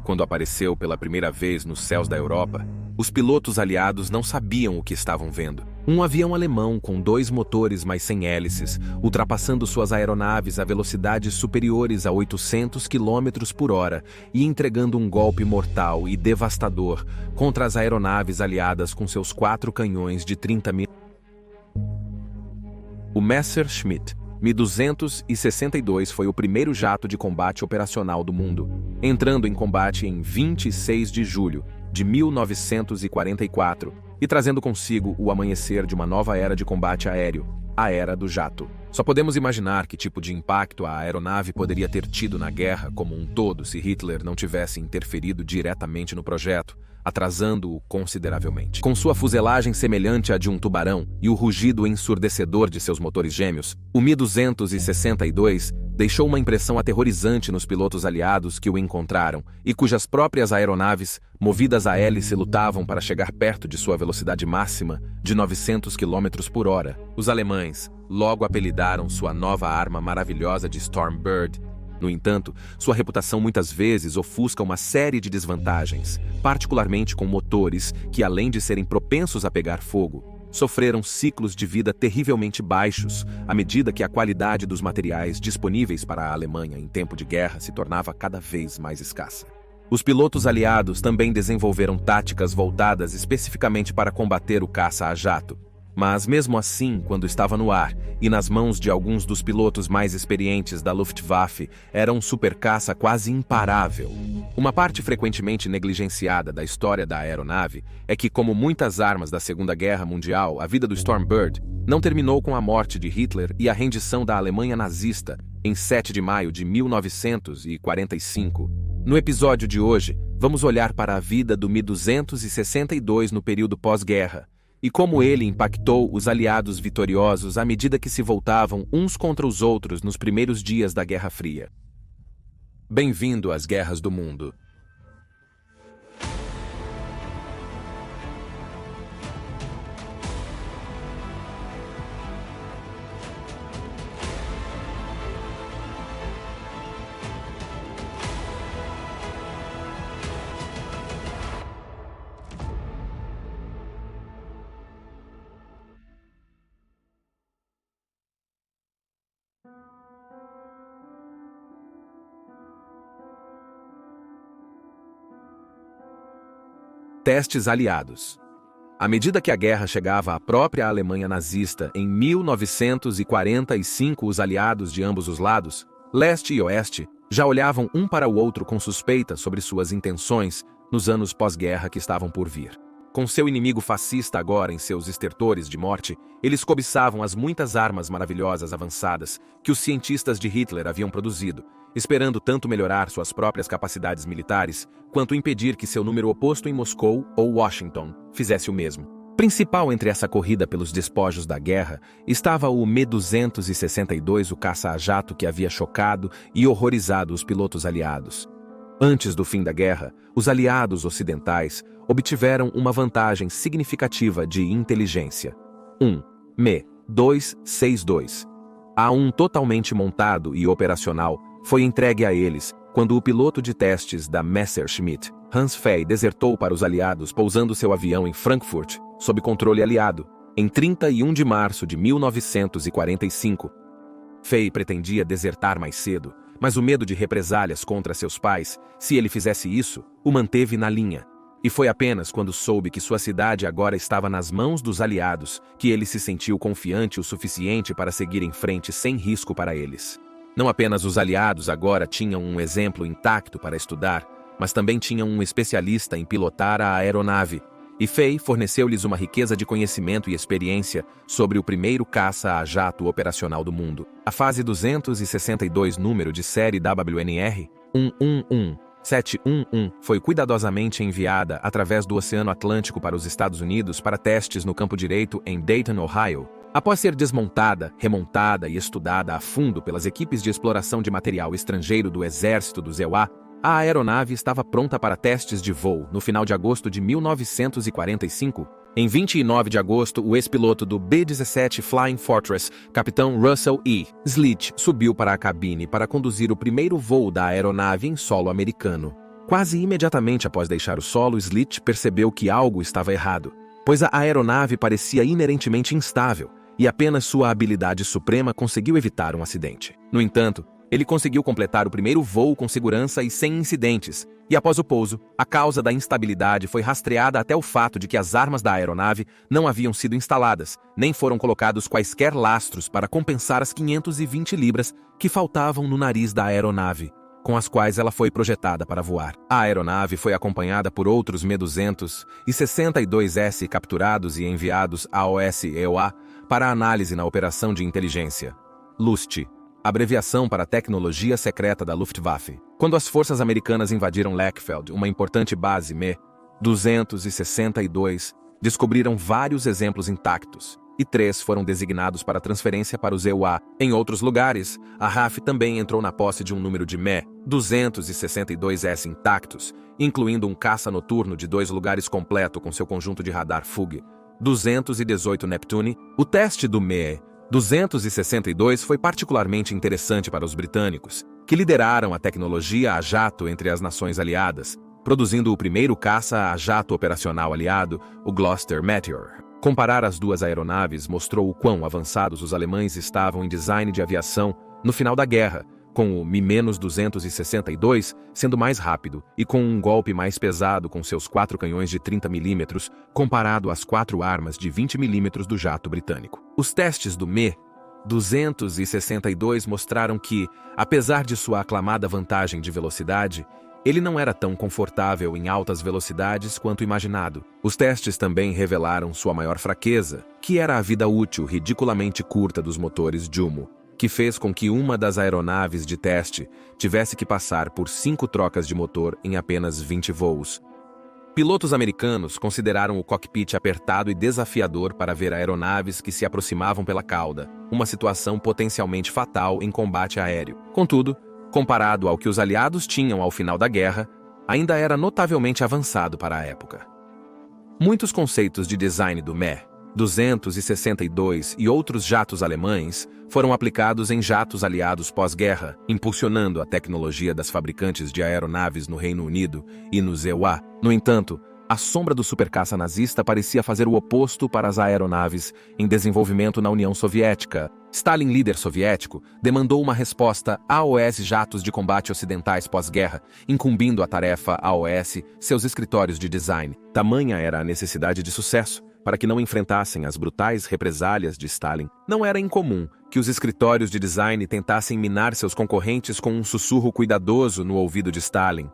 Quando apareceu pela primeira vez nos céus da Europa, os pilotos aliados não sabiam o que estavam vendo. Um avião alemão com 2 motores mais 100 hélices, ultrapassando suas aeronaves a velocidades superiores a 800 km por hora e entregando um golpe mortal e devastador contra as aeronaves aliadas com seus 4 canhões de 30 mil. O Messerschmitt Mi-262 foi o primeiro jato de combate operacional do mundo, entrando em combate em 26 de julho de 1944 e trazendo consigo o amanhecer de uma nova era de combate aéreo, a Era do Jato. Só podemos imaginar que tipo de impacto a aeronave poderia ter tido na guerra como um todo se Hitler não tivesse interferido diretamente no projeto, atrasando-o consideravelmente. Com sua fuselagem semelhante à de um tubarão e o rugido ensurdecedor de seus motores gêmeos, o Mi-262 deixou uma impressão aterrorizante nos pilotos aliados que o encontraram e cujas próprias aeronaves, movidas a hélice, lutavam para chegar perto de sua velocidade máxima de 900 km por hora. Os alemães logo apelidaram sua nova arma maravilhosa de Stormbird. No entanto, sua reputação muitas vezes ofusca uma série de desvantagens, particularmente com motores que, além de serem propensos a pegar fogo, sofreram ciclos de vida terrivelmente baixos à medida que a qualidade dos materiais disponíveis para a Alemanha em tempo de guerra se tornava cada vez mais escassa. Os pilotos aliados também desenvolveram táticas voltadas especificamente para combater o caça a jato. Mas mesmo assim, quando estava no ar e nas mãos de alguns dos pilotos mais experientes da Luftwaffe, era um supercaça quase imparável. Uma parte frequentemente negligenciada da história da aeronave é que, como muitas armas da Segunda Guerra Mundial, a vida do Stormbird não terminou com a morte de Hitler e a rendição da Alemanha nazista em 7 de maio de 1945. No episódio de hoje, vamos olhar para a vida do Mi-262 no período pós-guerra, e como ele impactou os aliados vitoriosos à medida que se voltavam uns contra os outros nos primeiros dias da Guerra Fria. Bem-vindo às Guerras do Mundo. Testes aliados. À medida que a guerra chegava à própria Alemanha nazista, em 1945 os aliados de ambos os lados, leste e oeste, já olhavam um para o outro com suspeita sobre suas intenções nos anos pós-guerra que estavam por vir. Com seu inimigo fascista agora em seus estertores de morte, eles cobiçavam as muitas armas maravilhosas avançadas que os cientistas de Hitler haviam produzido, esperando tanto melhorar suas próprias capacidades militares, quanto impedir que seu número oposto em Moscou ou Washington fizesse o mesmo. Principal entre essa corrida pelos despojos da guerra estava o Mi-262, o caça a jato que havia chocado e horrorizado os pilotos aliados. Antes do fim da guerra, os aliados ocidentais obtiveram uma vantagem significativa de inteligência. Mi-262. A1 totalmente montado e operacional foi entregue a eles quando o piloto de testes da Messerschmitt, Hans Fey, desertou para os aliados pousando seu avião em Frankfurt, sob controle aliado, em 31 de março de 1945. Fey pretendia desertar mais cedo, mas o medo de represálias contra seus pais, se ele fizesse isso, o manteve na linha. E foi apenas quando soube que sua cidade agora estava nas mãos dos aliados que ele se sentiu confiante o suficiente para seguir em frente sem risco para eles. Não apenas os aliados agora tinham um exemplo intacto para estudar, mas também tinham um especialista em pilotar a aeronave, e Fey forneceu-lhes uma riqueza de conhecimento e experiência sobre o primeiro caça a jato operacional do mundo. A fase 262 número de série WNR 111711 foi cuidadosamente enviada através do Oceano Atlântico para os Estados Unidos para testes no campo direito em Dayton, Ohio. Após ser desmontada, remontada e estudada a fundo pelas equipes de exploração de material estrangeiro do Exército dos EUA, a aeronave estava pronta para testes de voo no final de agosto de 1945. Em 29 de agosto, o ex-piloto do B-17 Flying Fortress, capitão Russell E. Slicht, subiu para a cabine para conduzir o primeiro voo da aeronave em solo americano. Quase imediatamente após deixar o solo, Slitch percebeu que algo estava errado, pois a aeronave parecia inerentemente instável, e apenas sua habilidade suprema conseguiu evitar um acidente. No entanto, ele conseguiu completar o primeiro voo com segurança e sem incidentes, e após o pouso, a causa da instabilidade foi rastreada até o fato de que as armas da aeronave não haviam sido instaladas, nem foram colocados quaisquer lastros para compensar as 520 libras que faltavam no nariz da aeronave, com as quais ela foi projetada para voar. A aeronave foi acompanhada por outros Me-262S capturados e enviados à OS-EOA para análise na Operação de Inteligência LUST, abreviação para Tecnologia Secreta da Luftwaffe. Quando as forças americanas invadiram Lackfeld, uma importante base Me-262, descobriram vários exemplos intactos, e 3 foram designados para transferência para os EUA. Em outros lugares, a RAF também entrou na posse de um número de Me-262S intactos, incluindo um caça noturno de 2 lugares completo com seu conjunto de radar FUG, 218 Neptune. O teste do Me-262 foi particularmente interessante para os britânicos, que lideraram a tecnologia a jato entre as nações aliadas, produzindo o primeiro caça a jato operacional aliado, o Gloster Meteor. Comparar as duas aeronaves mostrou o quão avançados os alemães estavam em design de aviação no final da guerra, com o Mi-262 sendo mais rápido e com um golpe mais pesado com seus 4 canhões de 30 mm, comparado às 4 armas de 20 mm do jato britânico. Os testes do Me-262 mostraram que, apesar de sua aclamada vantagem de velocidade, ele não era tão confortável em altas velocidades quanto imaginado. Os testes também revelaram sua maior fraqueza, que era a vida útil ridiculamente curta dos motores Jumo, que fez com que uma das aeronaves de teste tivesse que passar por 5 trocas de motor em apenas 20 voos. Pilotos americanos consideraram o cockpit apertado e desafiador para ver aeronaves que se aproximavam pela cauda, uma situação potencialmente fatal em combate aéreo. Contudo, comparado ao que os aliados tinham ao final da guerra, ainda era notavelmente avançado para a época. Muitos conceitos de design do Me-262 e outros jatos alemães foram aplicados em jatos aliados pós-guerra, impulsionando a tecnologia das fabricantes de aeronaves no Reino Unido e nos EUA. No entanto, a sombra do supercaça nazista parecia fazer o oposto para as aeronaves em desenvolvimento na União Soviética. Stalin, líder soviético, demandou uma resposta a AOS jatos de combate ocidentais pós-guerra, incumbindo a tarefa a AOS seus escritórios de design. Tamanha era a necessidade de sucesso, para que não enfrentassem as brutais represálias de Stalin. Não era incomum que os escritórios de design tentassem minar seus concorrentes com um sussurro cuidadoso no ouvido de Stalin.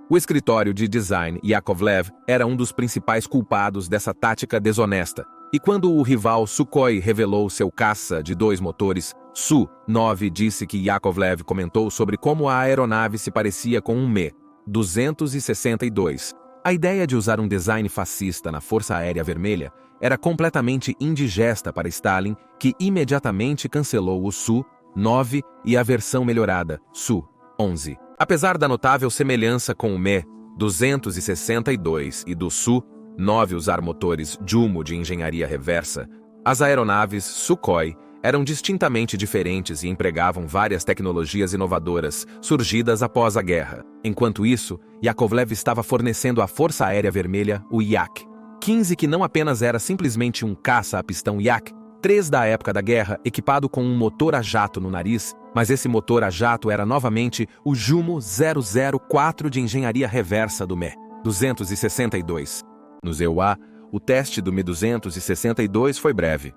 O escritório de design Yakovlev era um dos principais culpados dessa tática desonesta, e quando o rival Sukhoi revelou seu caça de 2 motores, Su-9 disse que Yakovlev comentou sobre como a aeronave se parecia com um Me-262. A ideia de usar um design fascista na Força Aérea Vermelha era completamente indigesta para Stalin, que imediatamente cancelou o Su-9 e a versão melhorada, Su-11. Apesar da notável semelhança com o Me-262 e do Su-9 usar motores Jumo de engenharia reversa, as aeronaves Sukhoi eram distintamente diferentes e empregavam várias tecnologias inovadoras surgidas após a guerra. Enquanto isso, Yakovlev estava fornecendo à Força Aérea Vermelha o Yak-15, que não apenas era simplesmente um caça a pistão Yak-3 da época da guerra, equipado com um motor a jato no nariz, mas esse motor a jato era novamente o Jumo 004 de engenharia reversa do Me-262. Nos EUA, o teste do Me-262 foi breve.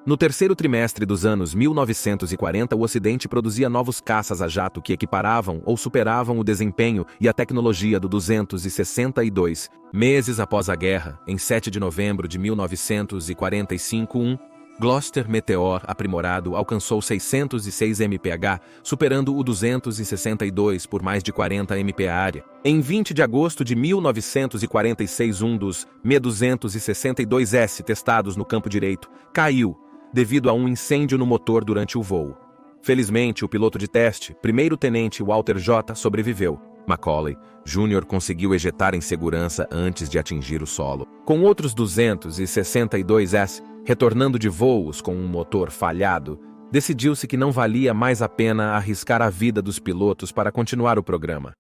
No terceiro trimestre dos anos 1940, o Ocidente produzia novos caças a jato que equiparavam ou superavam o desempenho e a tecnologia do 262. Meses após a guerra, em 7 de novembro de 1945, um Gloster Meteor aprimorado alcançou 606 mph, superando o 262 por mais de 40 mph. Em 20 de agosto de 1946, um dos Me-262S testados no campo direito caiu, devido a um incêndio no motor durante o voo. Felizmente, o piloto de teste, primeiro-tenente Walter J., sobreviveu. Macaulay Jr. conseguiu ejetar em segurança antes de atingir o solo. Com outros 262S retornando de voos com um motor falhado, decidiu-se que não valia mais a pena arriscar a vida dos pilotos para continuar o programa.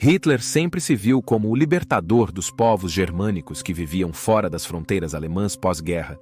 Hitler sempre se viu como o libertador dos povos germânicos que viviam fora das fronteiras alemãs pós-guerra.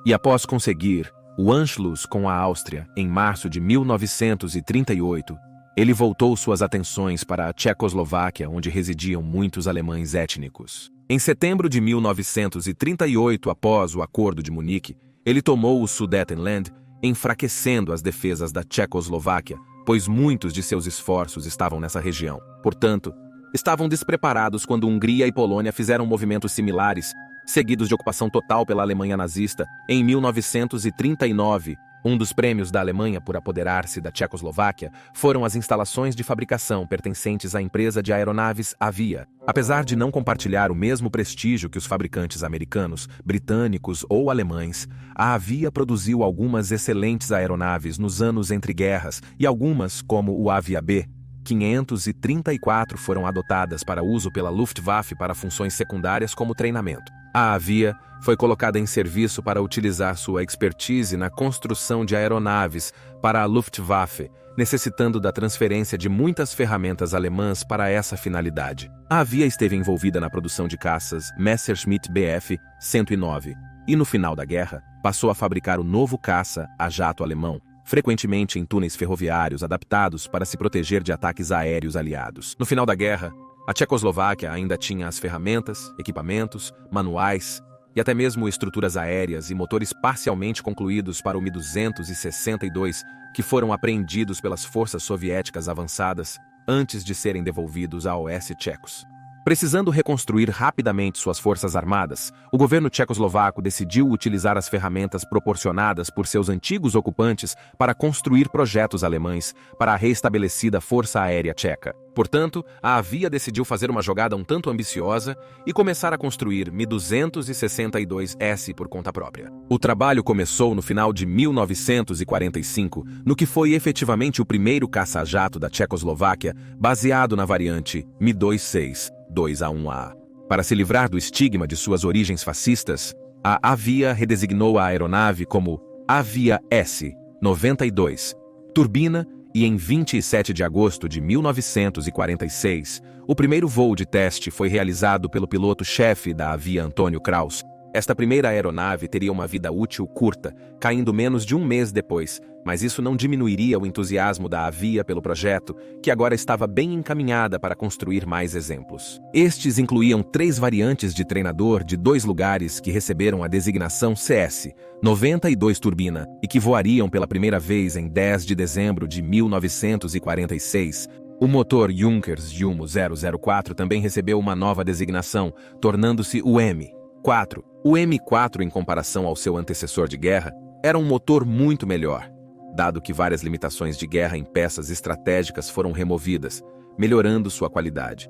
E após conseguir o Anschluss com a Áustria em março de 1938, ele voltou suas atenções para a Tchecoslováquia, onde residiam muitos alemães étnicos. Em setembro de 1938, após o Acordo de Munique, ele tomou o Sudetenland, enfraquecendo as defesas da Tchecoslováquia, pois muitos de seus esforços estavam nessa região. Portanto, estavam despreparados quando Hungria e Polônia fizeram movimentos similares, seguidos de ocupação total pela Alemanha nazista, em 1939. Um dos prêmios da Alemanha por apoderar-se da Tchecoslováquia foram as instalações de fabricação pertencentes à empresa de aeronaves Avia. Apesar de não compartilhar o mesmo prestígio que os fabricantes americanos, britânicos ou alemães, a Avia produziu algumas excelentes aeronaves nos anos entre guerras e algumas, como o Avia B 534, foram adotadas para uso pela Luftwaffe para funções secundárias como treinamento. A Avia foi colocada em serviço para utilizar sua expertise na construção de aeronaves para a Luftwaffe, necessitando da transferência de muitas ferramentas alemãs para essa finalidade. A Avia esteve envolvida na produção de caças Messerschmitt Bf 109 e, no final da guerra, passou a fabricar o novo caça a jato alemão, frequentemente em túneis ferroviários adaptados para se proteger de ataques aéreos aliados. No final da guerra, a Tchecoslováquia ainda tinha as ferramentas, equipamentos, manuais e até mesmo estruturas aéreas e motores parcialmente concluídos para o Mi-262, que foram apreendidos pelas forças soviéticas avançadas antes de serem devolvidos a oeste tchecos. Precisando reconstruir rapidamente suas forças armadas, o governo tchecoslovaco decidiu utilizar as ferramentas proporcionadas por seus antigos ocupantes para construir projetos alemães para a reestabelecida Força Aérea Tcheca. Portanto, a Avia decidiu fazer uma jogada um tanto ambiciosa e começar a construir Mi-262S por conta própria. O trabalho começou no final de 1945, no que foi efetivamente o primeiro caça-jato da Tchecoslováquia, baseado na variante Mi-26 2A1A. Para se livrar do estigma de suas origens fascistas, a Avia redesignou a aeronave como Avia S-92, turbina, e em 27 de agosto de 1946, o primeiro voo de teste foi realizado pelo piloto-chefe da Avia Antônio Kraus. Esta primeira aeronave teria uma vida útil curta, caindo menos de um mês depois, mas isso não diminuiria o entusiasmo da Avia pelo projeto, que agora estava bem encaminhada para construir mais exemplos. Estes incluíam 3 variantes de treinador de 2 lugares que receberam a designação CS-92 turbina e que voariam pela primeira vez em 10 de dezembro de 1946. O motor Junkers Jumo 004 também recebeu uma nova designação, tornando-se o M4. O M4, em comparação ao seu antecessor de guerra, era um motor muito melhor, dado que várias limitações de guerra em peças estratégicas foram removidas, melhorando sua qualidade.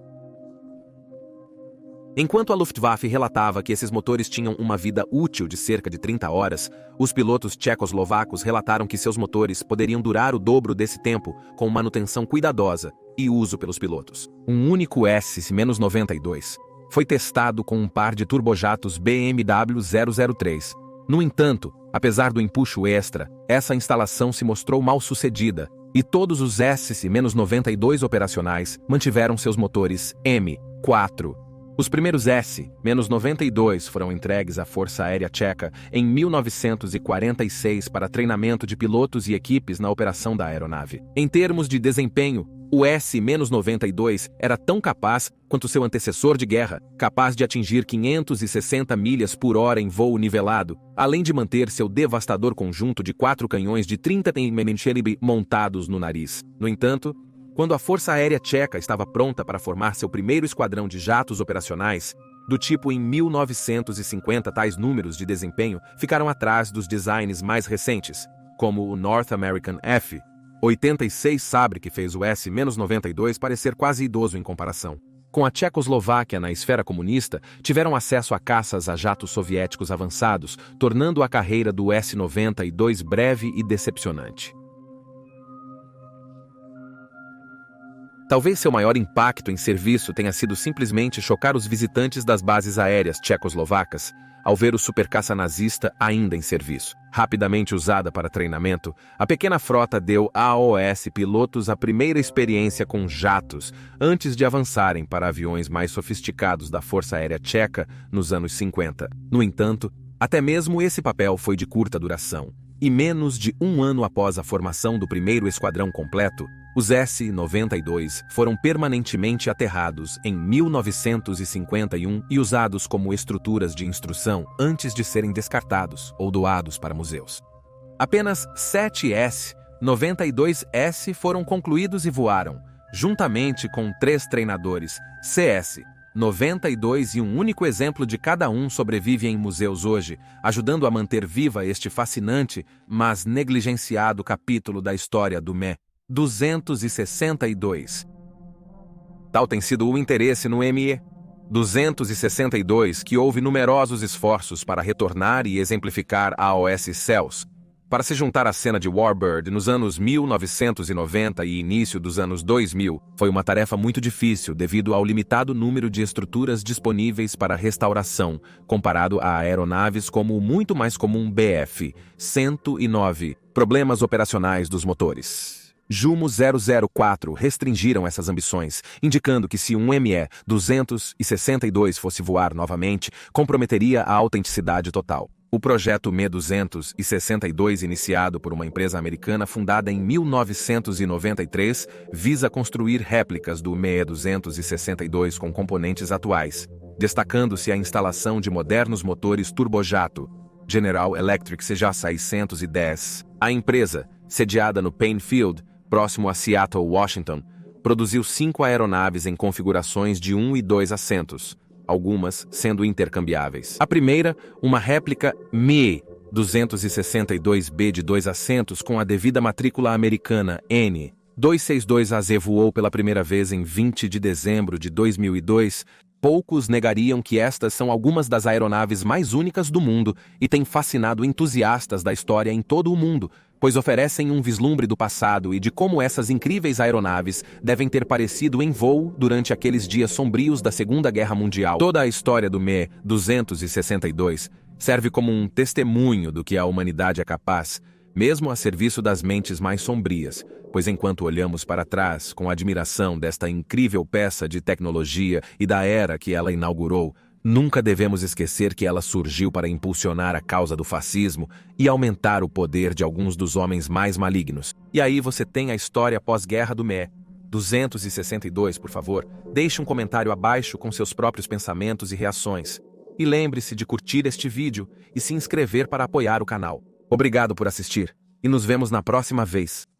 Enquanto a Luftwaffe relatava que esses motores tinham uma vida útil de cerca de 30 horas, os pilotos tchecoslovacos relataram que seus motores poderiam durar o dobro desse tempo com manutenção cuidadosa e uso pelos pilotos. Um único S-92 foi testado com um par de turbojatos BMW 003. No entanto, apesar do empuxo extra, essa instalação se mostrou mal sucedida, e todos os S-92 operacionais mantiveram seus motores M4. Os primeiros S-92 foram entregues à Força Aérea Tcheca em 1946 para treinamento de pilotos e equipes na operação da aeronave. Em termos de desempenho, o S-92 era tão capaz quanto seu antecessor de guerra, capaz de atingir 560 milhas por hora em voo nivelado, além de manter seu devastador conjunto de 4 canhões de 30 mm montados no nariz. No entanto, quando a Força Aérea Tcheca estava pronta para formar seu primeiro esquadrão de jatos operacionais, do tipo em 1950, tais números de desempenho ficaram atrás dos designs mais recentes, como o North American F-86 Sabre, que fez o S-92 parecer quase idoso em comparação. Com a Tchecoslováquia na esfera comunista, tiveram acesso a caças a jatos soviéticos avançados, tornando a carreira do S-92 breve e decepcionante. Talvez seu maior impacto em serviço tenha sido simplesmente chocar os visitantes das bases aéreas tchecoslovacas, ao ver o supercaça nazista ainda em serviço. Rapidamente usada para treinamento, a pequena frota deu à AOS pilotos a primeira experiência com jatos, antes de avançarem para aviões mais sofisticados da Força Aérea Tcheca nos anos 50. No entanto, até mesmo esse papel foi de curta duração, e menos de um ano após a formação do primeiro esquadrão completo, os S-92 foram permanentemente aterrados em 1951 e usados como estruturas de instrução antes de serem descartados ou doados para museus. Apenas 7 S-92S foram concluídos e voaram, juntamente com 3 treinadores CS-92, e um único exemplo de cada um sobrevive em museus hoje, ajudando a manter viva este fascinante, mas negligenciado capítulo da história do Me-262. Tal tem sido o interesse no Me-262 que houve numerosos esforços para retornar e exemplificar a AOS Cels. Para se juntar à cena de Warbird nos anos 1990 e início dos anos 2000, foi uma tarefa muito difícil devido ao limitado número de estruturas disponíveis para restauração, comparado a aeronaves como o muito mais comum BF-109, problemas operacionais dos motores. Jumo 004 restringiram essas ambições, indicando que se um Me-262 fosse voar novamente, comprometeria a autenticidade total. O projeto Me-262, iniciado por uma empresa americana fundada em 1993, visa construir réplicas do Me-262 com componentes atuais, destacando-se a instalação de modernos motores turbojato, General Electric CJ610. A empresa, sediada no Paine Field, próximo a Seattle, Washington, produziu 5 aeronaves em configurações de 1 e 2 assentos, algumas sendo intercambiáveis. A primeira, uma réplica Me-262B de 2 assentos com a devida matrícula americana N-262AZ, voou pela primeira vez em 20 de dezembro de 2002. Poucos negariam que estas são algumas das aeronaves mais únicas do mundo e têm fascinado entusiastas da história em todo o mundo, pois oferecem um vislumbre do passado e de como essas incríveis aeronaves devem ter parecido em voo durante aqueles dias sombrios da Segunda Guerra Mundial. Toda a história do Me-262 serve como um testemunho do que a humanidade é capaz, mesmo a serviço das mentes mais sombrias, pois enquanto olhamos para trás com admiração desta incrível peça de tecnologia e da era que ela inaugurou, nunca devemos esquecer que ela surgiu para impulsionar a causa do fascismo e aumentar o poder de alguns dos homens mais malignos. E aí você tem a história pós-guerra do Me-262, por favor, deixe um comentário abaixo com seus próprios pensamentos e reações. E lembre-se de curtir este vídeo e se inscrever para apoiar o canal. Obrigado por assistir, e nos vemos na próxima vez.